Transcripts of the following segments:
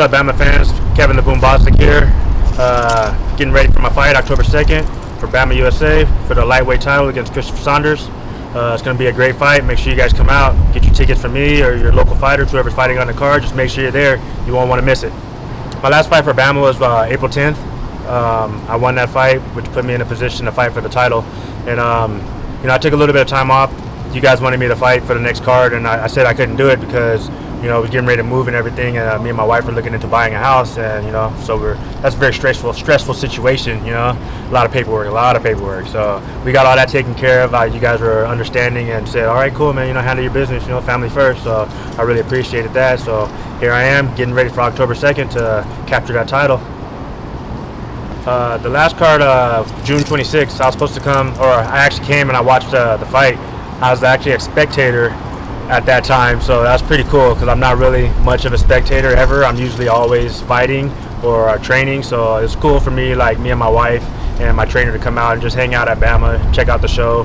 up, Bama fans? Kevin The Boom Bostick here. Getting ready for my fight October 2nd for BAMMA USA for the lightweight title against Chris Saunders. It's going to be a great fight. Make sure you guys come out, get your tickets from me or your local fighters, whoever's fighting on the card. Just make sure you're there. You won't want to miss it. My last fight for BAMMA was April 10th. I won that fight, which put me in a position to fight for the title. And I took a little bit of time off. You guys wanted me to fight for the next card, and I said I couldn't do it because I was getting ready to move and everything, and me and my wife were looking into buying a house, and so that's a very stressful situation. A lot of paperwork. So we got all that taken care of. You guys were understanding and said, all right, cool, man. Handle your business. Family first. So I really appreciated that. So here I am, getting ready for October 2nd to capture that title. The last card, June 26th, I was supposed to come, or I actually came and I watched the fight. I was actually a spectator at that time, so that's pretty cool because I'm not really much of a spectator ever. I'm usually always fighting or training, so it's cool for me, like me and my wife and my trainer, to come out and just hang out at BAMMA, check out the show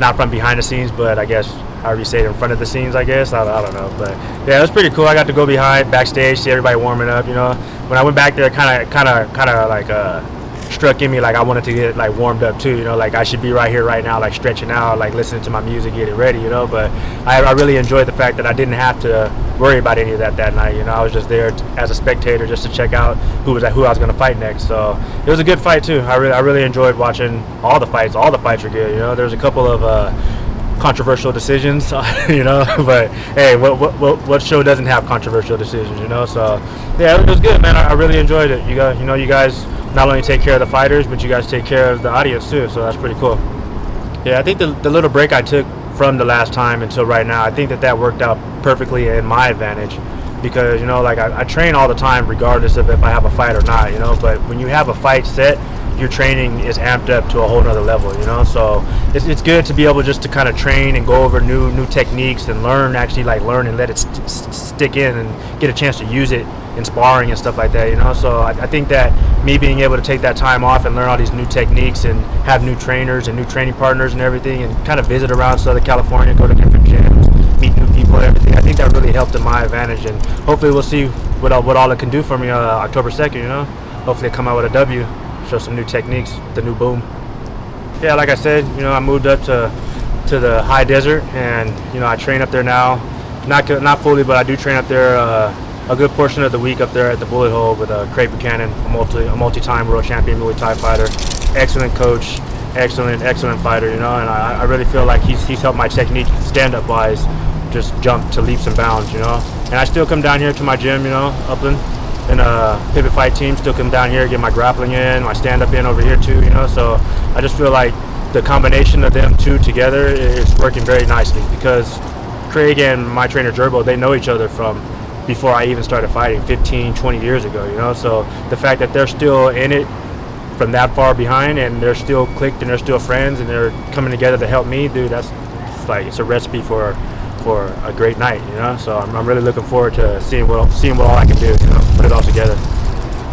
not from behind the scenes, but I guess however you say it, in front of the scenes, I guess. I don't know, but yeah, it was pretty cool. I got to go backstage, see everybody warming up. When I went back there, kind of like struck in me like I wanted to get like warmed up too. Like I should be right here, right now, like stretching out, like listening to my music, getting ready. But I really enjoyed the fact that I didn't have to worry about any of that night. I was just there as a spectator, just to check out who I was going to fight next. So it was a good fight too. I really enjoyed watching all the fights. All the fights were good. There's a couple of controversial decisions, but hey, what show doesn't have controversial decisions? So yeah, it was good, man. I really enjoyed it. You guys not only take care of the fighters, but you guys take care of the audience too, so that's pretty cool. Yeah, I think the little break I took from the last time until right now, I think that worked out perfectly in my advantage, because like I train all the time regardless of if I have a fight or not, but when you have a fight set, your training is amped up to a whole nother level, so it's good to be able just to kind of train and go over new techniques and learn and let it stick in and get a chance to use it in sparring and stuff like that, so I think that me being able to take that time off and learn all these new techniques and have new trainers and new training partners and everything, and kind of visit around Southern California, go to different gyms, meet new people and everything, I think that really helped in my advantage, and hopefully we'll see what all it can do for me October 2nd, hopefully I come out with a W, show some new techniques, the new boom. Yeah, like I said, I moved up to the high desert, and I train up there now, not fully, but I do train up there a good portion of the week up there at the Bullet Hole with Craig Buchanan, a multi-time world champion Muay Thai fighter, excellent coach, excellent fighter, and I really feel like he's helped my technique stand-up wise just jump to leaps and bounds, and I still come down here to my gym, Upland, and Pivot Fight team, still come down here, get my grappling in, my stand-up in over here too, so I just feel like the combination of them two together is working very nicely, because Craig and my trainer Gerbo, they know each other from before I even started fighting 15-20 years ago, so the fact that they're still in it from that far behind, and they're still clicked and they're still friends and they're coming together to help me, dude, it's a recipe for a great night, so I'm really looking forward to seeing what all I can do, put it all together.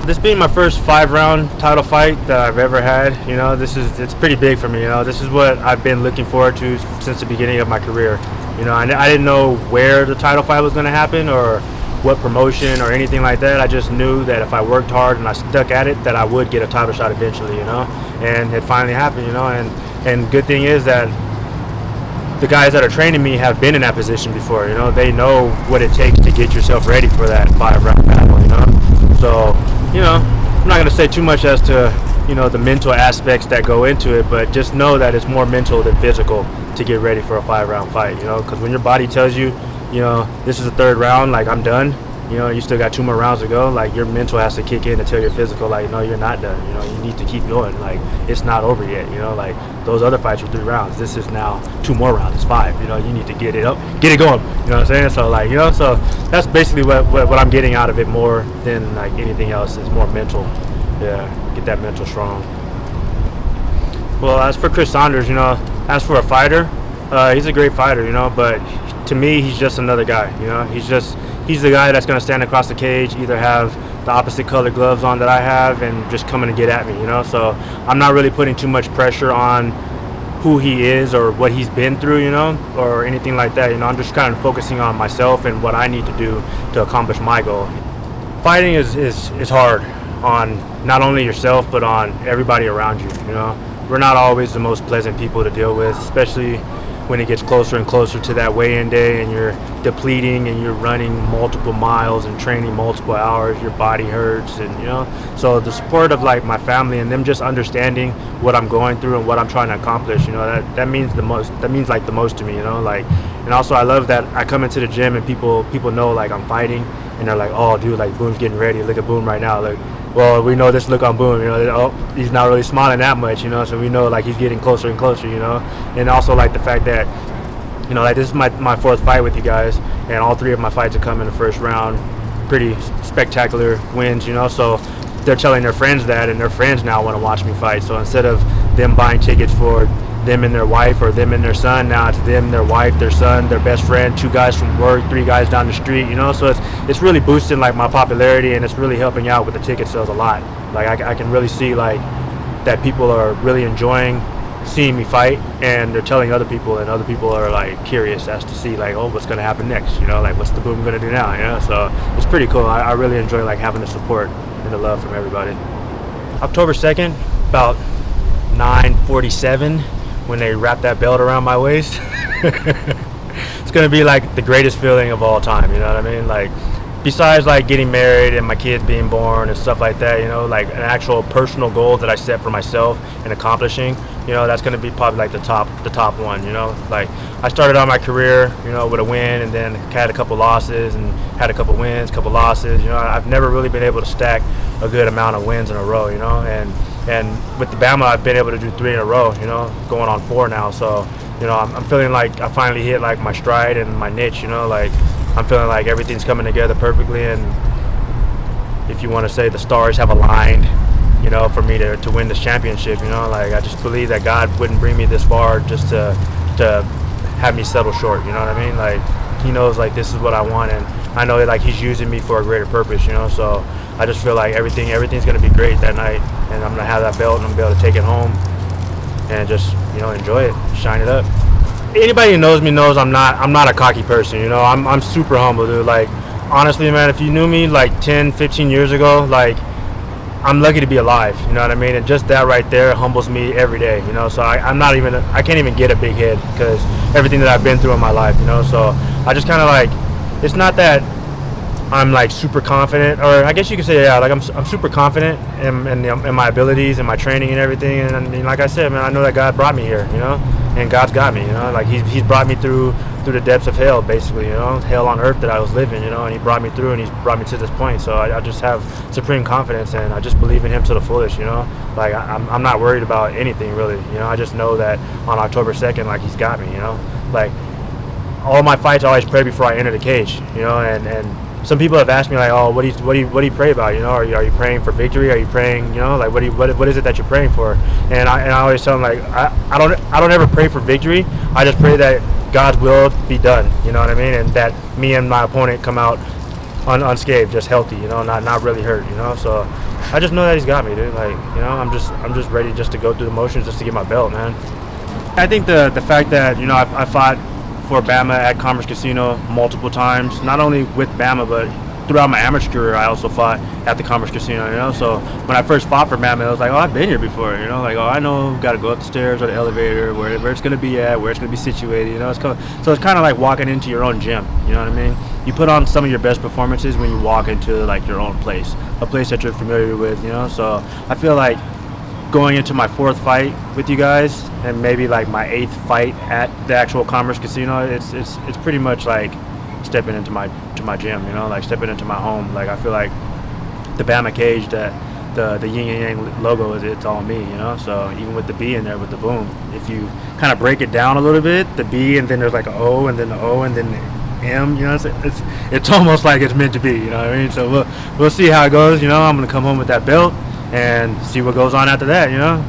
This being my first 5-round title fight that I've ever had, it's pretty big for me, this is what I've been looking forward to since the beginning of my career. I didn't know where the title fight was going to happen or what promotion or anything like that. I just knew that if I worked hard and I stuck at it, that I would get a title shot eventually, and it finally happened, and good thing is that the guys that are training me have been in that position before, they know what it takes to get yourself ready for that 5-round battle, so, I'm not going to say too much as to, the mental aspects that go into it, but just know that it's more mental than physical to get ready for a 5-round fight, because when your body tells you, this is the 3rd round, like I'm done, you still got 2 more rounds to go, like your mental has to kick in to tell your physical, like, no, you're not done, you need to keep going, like it's not over yet, like those other fights were 3 rounds, this is now 2 more rounds, it's 5, you need to get it up, get it going, what I'm saying? So like, so that's basically what I'm getting out of it more than like anything else, is more mental, get that mental strong. Well, as for Chris Saunders, as for a fighter, he's a great fighter, but to me, he's just another guy, he's the guy that's going to stand across the cage, either have the opposite color gloves on that I have, and just coming to get at me, so I'm not really putting too much pressure on who he is or what he's been through, or anything like that, I'm just kind of focusing on myself and what I need to do to accomplish my goal. fighting is hard on not only yourself but on everybody around you. You know, we're not always the most pleasant people to deal with, especially when it gets closer and closer to that weigh-in day and you're depleting and you're running multiple miles and training multiple hours. Your body hurts, and you know, so the support of like my family and them just understanding what I'm going through and what I'm trying to accomplish, you know, that means the most. That means like the most to me, you know. Like, and also I love that I come into the gym and people know like I'm fighting, and they're like, oh dude, like Boom's getting ready, look at Boom right now. Like, well, we know this look on Boom, you know, oh, he's not really smiling that much, you know, so we know like he's getting closer and closer, you know. And also like the fact that, you know, like this is my fourth fight with you guys, and all 3 of my fights have come in the first round, pretty spectacular wins, you know. So they're telling their friends that, and their friends now want to watch me fight. So instead of them buying tickets for them and their wife or them and their son, now it's them, their wife, their son, their best friend, 2 guys from work, 3 guys down the street, you know. So it's really boosting like my popularity, and it's really helping out with the ticket sales a lot. Like I can really see like that people are really enjoying seeing me fight, and they're telling other people, and other people are like curious as to see like, oh, what's going to happen next, you know, like what's the Boom going to do now, you know. So it's pretty cool. I really enjoy like having the support and the love from everybody. October 2nd, about 9:47, when they wrap that belt around my waist. It's gonna be like the greatest feeling of all time, you know what I mean? Like, besides like getting married and my kids being born and stuff like that, you know, like an actual personal goal that I set for myself and accomplishing, you know, that's gonna be probably like the top one, you know. Like, I started out my career, you know, with a win, and then had a couple losses and had a couple wins, couple losses, you know. I've never really been able to stack a good amount of wins in a row, you know. And with the BAMMA, I've been able to do 3 in a row, you know, going on 4 now. So, you know, I'm feeling like I finally hit like my stride and my niche, you know. Like, I'm feeling like everything's coming together perfectly, and if you want to say the stars have aligned, you know, for me to win this championship, you know. Like, I just believe that God wouldn't bring me this far just to have me settle short, you know what I mean? Like, he knows like this is what I want, and I know that like he's using me for a greater purpose, you know. So I just feel like everything's gonna be great that night, and I'm gonna have that belt and I'm gonna be able to take it home and just, you know, enjoy it, shine it up. Anybody who knows me knows I'm not a cocky person, you know. I'm super humble, dude. Like, honestly, man, if you knew me like 10-15 years ago, like, I'm lucky to be alive, you know what I mean? And just that right there humbles me every day, you know. So I can't even get a big head because everything that I've been through in my life, you know. So I just kind of like, it's not that I'm like super confident, or I guess you could say, yeah, like I'm super confident in my abilities and my training and everything. And like I said, man, I know that God brought me here, you know, and God's got me, you know. Like he's brought me through the depths of hell, basically, you know, hell on earth that I was living, you know, and he brought me through, and he's brought me to this point. So I just have supreme confidence, and I just believe in him to the fullest, you know. Like, I'm not worried about anything really, you know. I just know that on October 2nd, like, he's got me, you know. Like, all my fights I always pray before I enter the cage, you know. And some people have asked me like, oh, what do you pray about, you know? Are you praying for victory? Are you praying, you know, like what is it that you're praying for? And I always tell them like, I don't ever pray for victory. I just pray that God's will be done, you know what I mean, and that me and my opponent come out unscathed, just healthy, you know, not really hurt, you know. So I just know that he's got me, dude. Like, you know, I'm just ready just to go through the motions just to get my belt, man. I think the fact that, you know, I fought for BAMMA at Commerce Casino multiple times, not only with BAMMA but throughout my amateur career. I also fought at the Commerce Casino, you know. So when I first fought for BAMMA, I was like, oh, I've been here before, you know. Like, oh, I know, got to go up the stairs or the elevator, where it's going to be at, where it's going to be situated, you know. So it's kind of like walking into your own gym, you know what I mean? You put on some of your best performances when you walk into like your own place, a place that you're familiar with, you know. So I feel like going into my 4th fight with you guys, and maybe like my 8th fight at the actual Commerce Casino, it's pretty much like stepping into my gym, you know, like stepping into my home. Like, I feel like the BammaCage, the yin and yang logo, it's all me, you know. So even with the B in there with the boom, if you kind of break it down a little bit, the B, and then there's like an O, and then the O, and then the M, you know, it's almost like it's meant to be, you know what I mean? So we'll see how it goes, you know. I'm gonna come home with that belt and see what goes on after that, you know.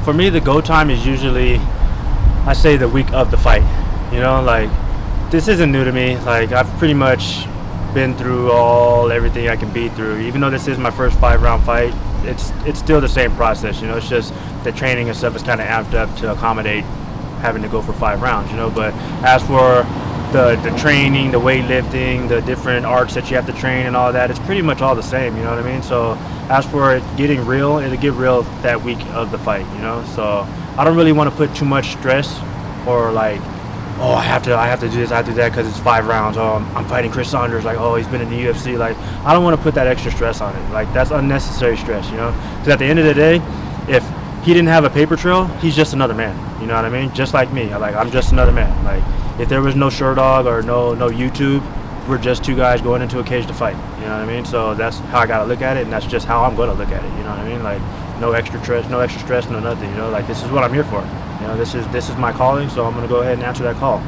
For me, the go time is usually, I say, the week of the fight, you know. Like, this isn't new to me. Like, I've pretty much been through everything I can be through. Even though this is my first 5-round fight, it's still the same process, you know. It's just the training and stuff is kind of amped up to accommodate having to go for 5 rounds, you know. But as for the training, the weightlifting, the different arts that you have to train and all that, it's pretty much all the same, you know what I mean? So as for it getting real, it'll get real that week of the fight, you know? So I don't really want to put too much stress or like, oh, I have to do this, I have to do that because it's 5 rounds. Oh, I'm fighting Chris Saunders. Like, oh, he's been in the UFC. Like, I don't want to put that extra stress on it. Like, that's unnecessary stress, you know? Because at the end of the day, if he didn't have a paper trail, he's just another man. You know what I mean? Just like me. Like, I'm just another man. Like, if there was no Sherdog or no YouTube, we're just 2 guys going into a cage to fight. You know what I mean? So that's how I gotta look at it, and that's just how I'm gonna look at it. You know what I mean? Like, no extra stress, no nothing. You know, like, this is what I'm here for. You know, this is my calling, so I'm gonna go ahead and answer that call.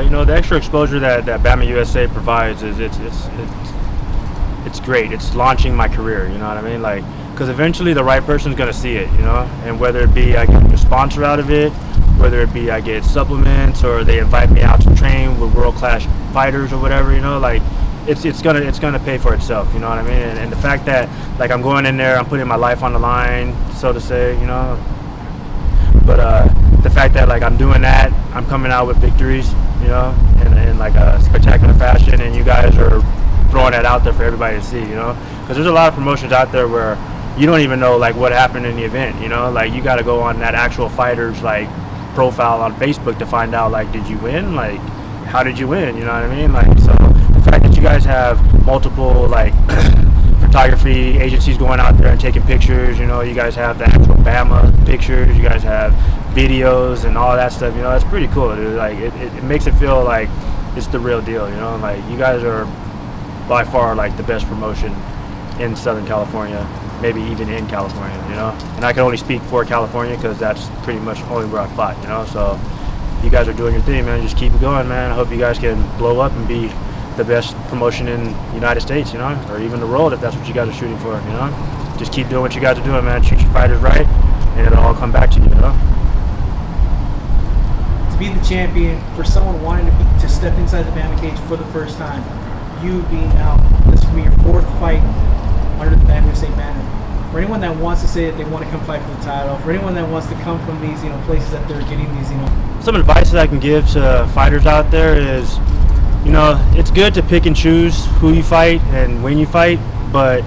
You know, the extra exposure that BAMMA USA provides is it's great. It's launching my career. You know what I mean? Like, because eventually the right person's gonna see it. You know, and whether it be I get a sponsor out of it, whether it be I get supplements or they invite me out to train with world-class fighters or whatever. You know, like, it's gonna pay for itself. You know what I mean? And the fact that, like, I'm going in there, I'm putting my life on the line, so to say. You know. But the fact that, like, I'm doing that, I'm coming out with victories, you know, in like a spectacular fashion, and you guys are throwing that out there for everybody to see, you know, because there's a lot of promotions out there where you don't even know, like, what happened in the event, you know, like, you got to go on that actual fighter's, like, profile on Facebook to find out, like, did you win? Like, how did you win? You know what I mean? Like, so the fact that you guys have multiple, like, photography agencies going out there and taking pictures, you know, you guys have the actual BAMMA pictures, you guys have videos and all that stuff, you know, that's pretty cool, dude. Like, it makes it feel like it's the real deal, you know, like, you guys are by far, like, the best promotion in Southern California, maybe even in California, you know, and I can only speak for California because that's pretty much only where I fought, you know, so you guys are doing your thing, man. Just keep it going, man. I hope you guys can blow up and be the best promotion in the United States, you know, or even the world if that's what you guys are shooting for, you know. Just keep doing what you guys are doing, man. Treat your fighters right, and it'll all come back to you, you know. To be the champion, for someone wanting to step inside the BammaCage for the first time, you being out, this will be your 4th fight under the BAMMA USA banner. For anyone that wants to say that they want to come fight for the title, for anyone that wants to come from these, you know, places that they're getting these, you know. Some advice that I can give to fighters out there is, you know, it's good to pick and choose who you fight and when you fight, but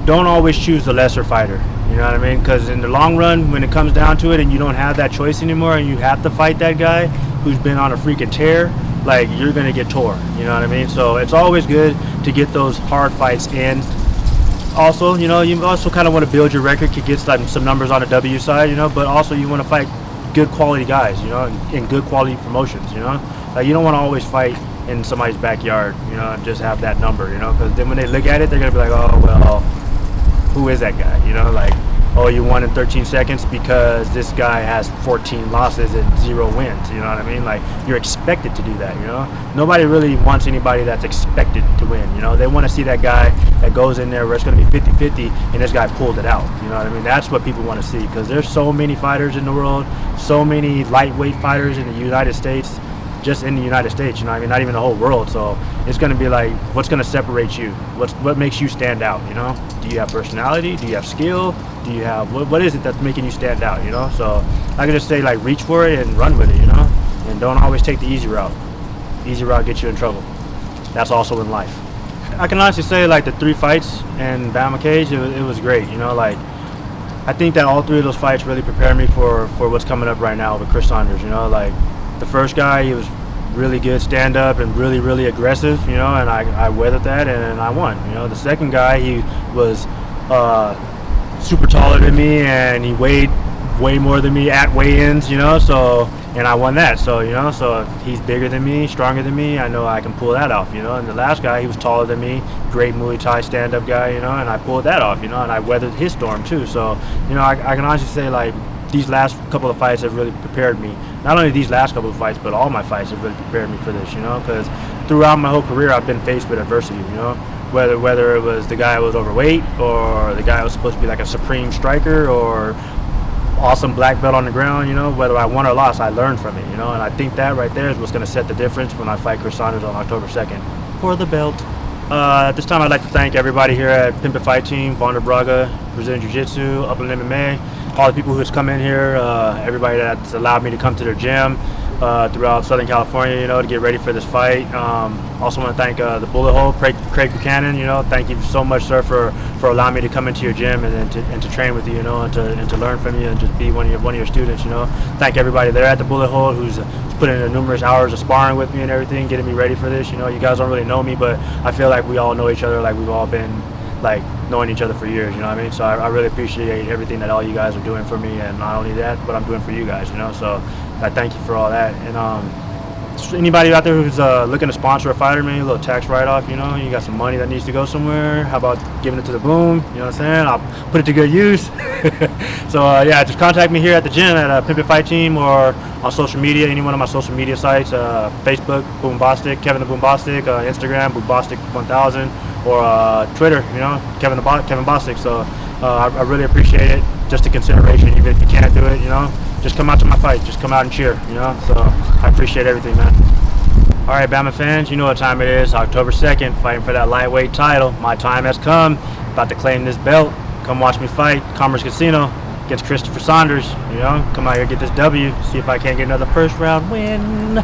don't always choose the lesser fighter. You know what I mean? Because in the long run, when it comes down to it and you don't have that choice anymore and you have to fight that guy who's been on a freaking tear, like, you're going to get tore. You know what I mean? So it's always good to get those hard fights in. Also, you know, you also kind of want to build your record, to get like some numbers on the W side, you know, but also you want to fight good quality guys, you know, in good quality promotions, you know. Like, you don't want to always fight in somebody's backyard, you know, and just have that number, you know, because then when they look at it, they're going to be like, oh, well, who is that guy, you know, like, oh, you won in 13 seconds because this guy has 14 losses and 0 wins, you know what I mean? Like, you're expected to do that, you know? Nobody really wants anybody that's expected to win, you know? They want to see that guy that goes in there where it's going to be 50-50 and this guy pulled it out, you know what I mean? That's what people want to see, because there's so many fighters in the world, so many lightweight fighters in the United States, just in the United States, you know what I mean? Not even the whole world. So it's going to be like, what's going to separate you? What makes you stand out, you know? Do you have personality? Do you have skill? Do you have, what is it that's making you stand out, you know? So I can just say, like, reach for it and run with it, you know? And don't always take the easy route. Easy route gets you in trouble. That's also in life. I can honestly say, like, the 3 fights in BammaCage, it was great, you know? Like, I think that all 3 of those fights really prepared me for what's coming up right now with Chris Saunders, you know? Like, the first guy, he was really good stand-up and really, really aggressive, you know, and I weathered that and I won, you know. The second guy, he was super taller than me and he weighed way more than me at weigh-ins, you know, so, and I won that, so, you know, so if he's bigger than me, stronger than me, I know I can pull that off, you know. And the last guy, he was taller than me, great Muay Thai stand-up guy, you know, and I pulled that off, you know, and I weathered his storm too. So, you know, I can honestly say, like, these last couple of fights have really prepared me. Not only these last couple of fights, but all my fights have really prepared me for this, you know, because throughout my whole career, I've been faced with adversity, you know, whether it was the guy who was overweight or the guy who was supposed to be like a supreme striker or awesome black belt on the ground, you know, whether I won or lost, I learned from it, you know, and I think that right there is what's going to set the difference when I fight Chris Saunders on October 2nd for the belt. At this time, I'd like to thank everybody here at Pimp Fight Team, Braga, Brazilian Jiu-Jitsu, Upland MMA. all the people who's come in here, everybody that's allowed me to come to their gym throughout Southern California, you know, to get ready for this fight. Also want to thank the Bullet Hole, Craig Buchanan. You know, thank you so much, sir, for allowing me to come into your gym and to train with you, you know, and to learn from you and just be one of your students. You know, thank everybody there at the Bullet Hole who's put in numerous hours of sparring with me and everything, getting me ready for this. You know, you guys don't really know me, but I feel like we all know each other, like we've all been like knowing each other for years, you know what I mean? So I really appreciate everything that all you guys are doing for me, and not only that, but I'm doing for you guys, you know? So I thank you for all that. And anybody out there who's looking to sponsor a fighter, man, a little tax write-off, you know, you got some money that needs to go somewhere, how about giving it to the Boom, you know what I'm saying? I'll put it to good use. So yeah, just contact me here at the gym at Pimp Fight Team, or on social media, any one of my social media sites, Facebook, Boom Bostick, Kevin The Boom Bostick, Instagram, Boom Bostick 1000, or Twitter, you know, Kevin Bostick. So I really appreciate it, just a consideration, even if you can't do it, you know, just come out to my fight, just come out and cheer, you know. So I appreciate everything, man. All right, Bama fans, you know what time it is. October 2nd, fighting for that lightweight title. My time has come. About to claim this belt. Come watch me fight, Commerce Casino against Chris Saunders. You know, come out here, get this W. See if I can't get another first round win.